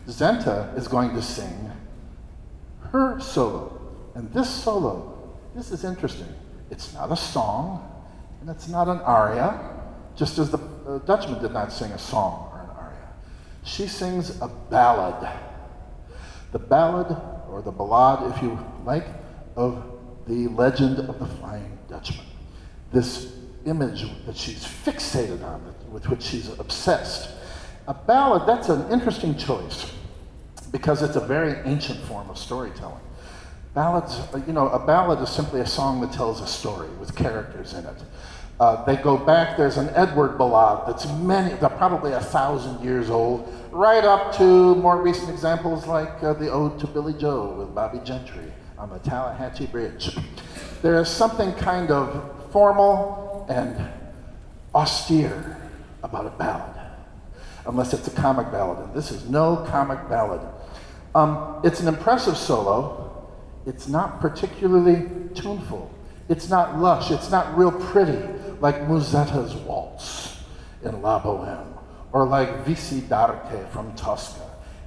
Zenta is going to sing her solo. And this solo, this is interesting. It's not a song, and it's not an aria, just as the Dutchman did not sing a song or an aria. She sings a ballad. The ballad, or the ballade, if you like, of the legend of the Flying Dutchman. This image that she's fixated on, with which she's obsessed. A ballad, that's an interesting choice, because it's a very ancient form of storytelling. Ballads, a ballad is simply a song that tells a story with characters in it. They go back, there's an Edward ballad that's probably 1,000 years old, right up to more recent examples like the Ode to Billy Joe with Bobby Gentry on the Tallahatchie Bridge. There is something kind of formal and austere about a ballad, unless it's a comic ballad, and this is no comic ballad. It's an impressive solo. It's not particularly tuneful. It's not lush. It's not real pretty, like Musetta's Waltz in La Boheme, or like Vici d'Arte from Tosca.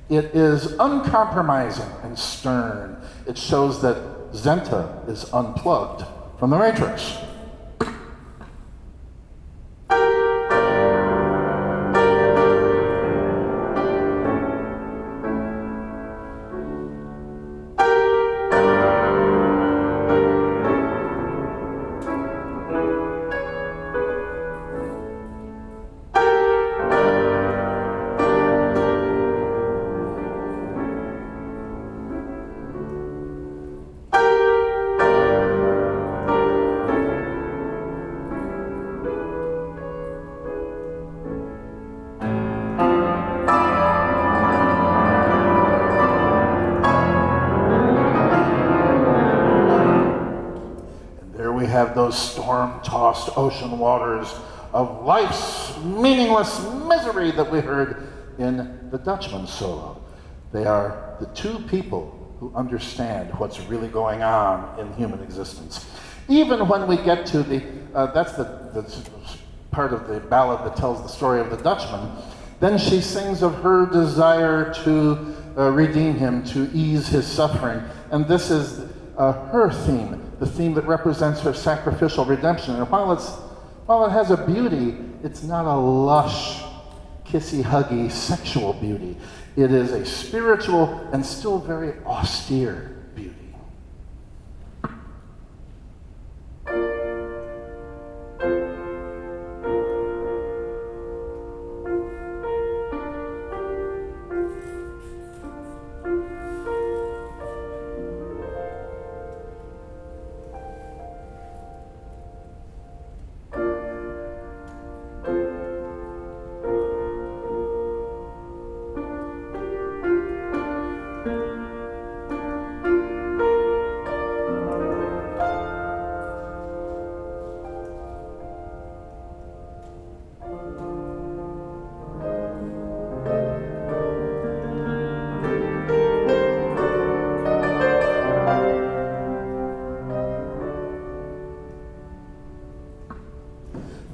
It is uncompromising and stern. It shows that Zenta is unplugged from the Matrix. Have those storm-tossed ocean waters of life's meaningless misery that we heard in the Dutchman solo. They are the two people who understand what's really going on in human existence. Even when we get to that's the part of the ballad that tells the story of the Dutchman, then she sings of her desire to redeem him, to ease his suffering. And this is her theme, the theme that represents her sacrificial redemption. And while it has a beauty, it's not a lush, kissy-huggy sexual beauty. It is a spiritual and still very austere beauty.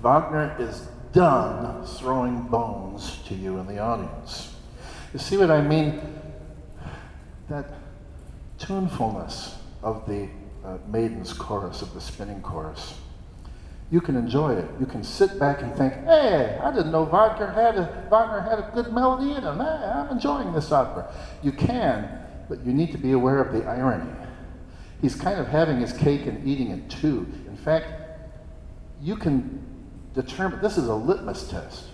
Wagner is done throwing bones to you in the audience. You see what I mean? That tunefulness of the Maiden's chorus, of the spinning chorus. You can enjoy it. You can sit back and think, hey, I didn't know Wagner had a good melody in him. Hey, I'm enjoying this opera. You can, but you need to be aware of the irony. He's kind of having his cake and eating it too. In fact, you can determine, this is a litmus test.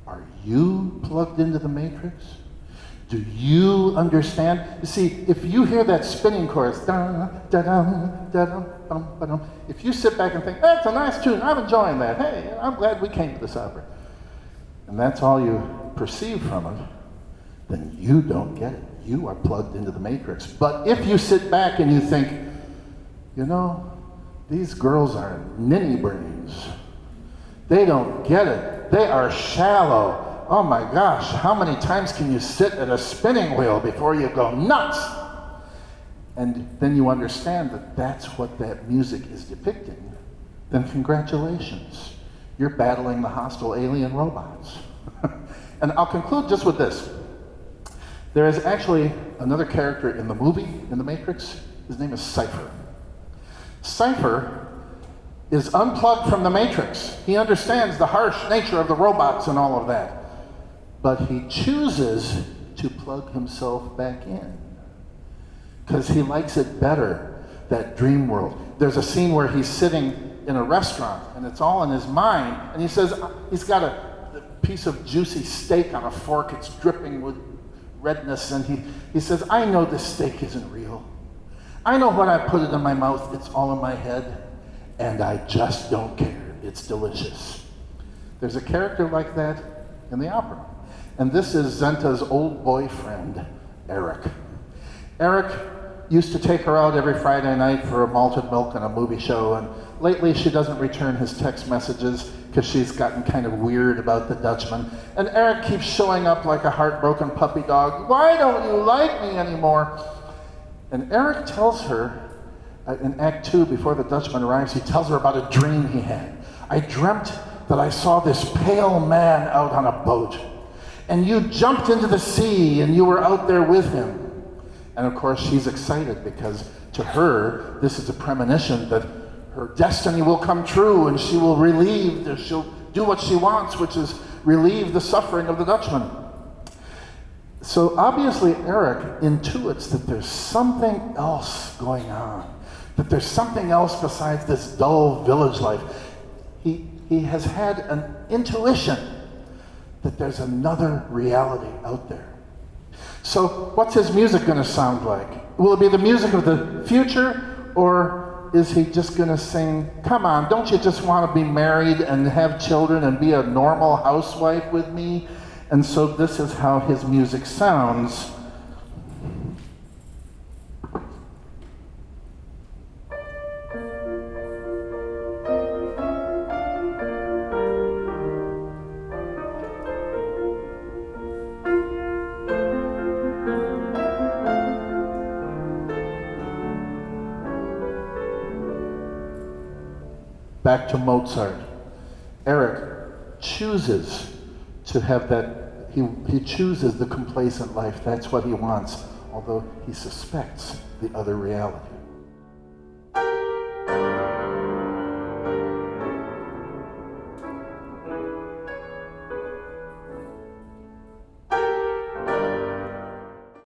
Are you plugged into the Matrix? Do you understand? You see, if you hear that spinning chorus, if you sit back and think, that's a nice tune, I'm enjoying that, hey, I'm glad we came to this opera, and that's all you perceive from it, then you don't get it. You are plugged into the Matrix. But if you sit back and you think, these girls are ninny brains, they don't get it. They are shallow. Oh my gosh, how many times can you sit at a spinning wheel before you go nuts? And then you understand that that's what that music is depicting. Then congratulations. You're battling the hostile alien robots. And I'll conclude just with this. There is actually another character in the movie, in The Matrix. His name is Cypher. Cypher is unplugged from the Matrix. He understands the harsh nature of the robots and all of that. But he chooses to plug himself back in because he likes it better, that dream world. There's a scene where he's sitting in a restaurant and it's all in his mind, and he says he's got a piece of juicy steak on a fork, it's dripping with redness, and he says, I know this steak isn't real. I know when I put it in my mouth, it's all in my head, and I just don't care. It's delicious. There's a character like that in the opera. And this is Zenta's old boyfriend, Eric. Eric used to take her out every Friday night for a malted milk and a movie show, and lately she doesn't return his text messages because she's gotten kind of weird about the Dutchman. And Eric keeps showing up like a heartbroken puppy dog. Why don't you like me anymore? And Eric tells her, in Act 2, before the Dutchman arrives, he tells her about a dream he had. I dreamt that I saw this pale man out on a boat, and you jumped into the sea, and you were out there with him. And of course, she's excited because to her, this is a premonition that her destiny will come true, and she'll do what she wants, which is relieve the suffering of the Dutchman. So obviously, Eric intuits that there's something else going on, that there's something else besides this dull village life. He has had an intuition that there's another reality out there. So what's his music going to sound like? Will it be the music of the future, or is he just going to sing, come on, don't you just want to be married and have children and be a normal housewife with me? And so this is how his music sounds. Back to Mozart. Eric chooses to have that, he chooses the complacent life. That's what he wants, although he suspects the other reality.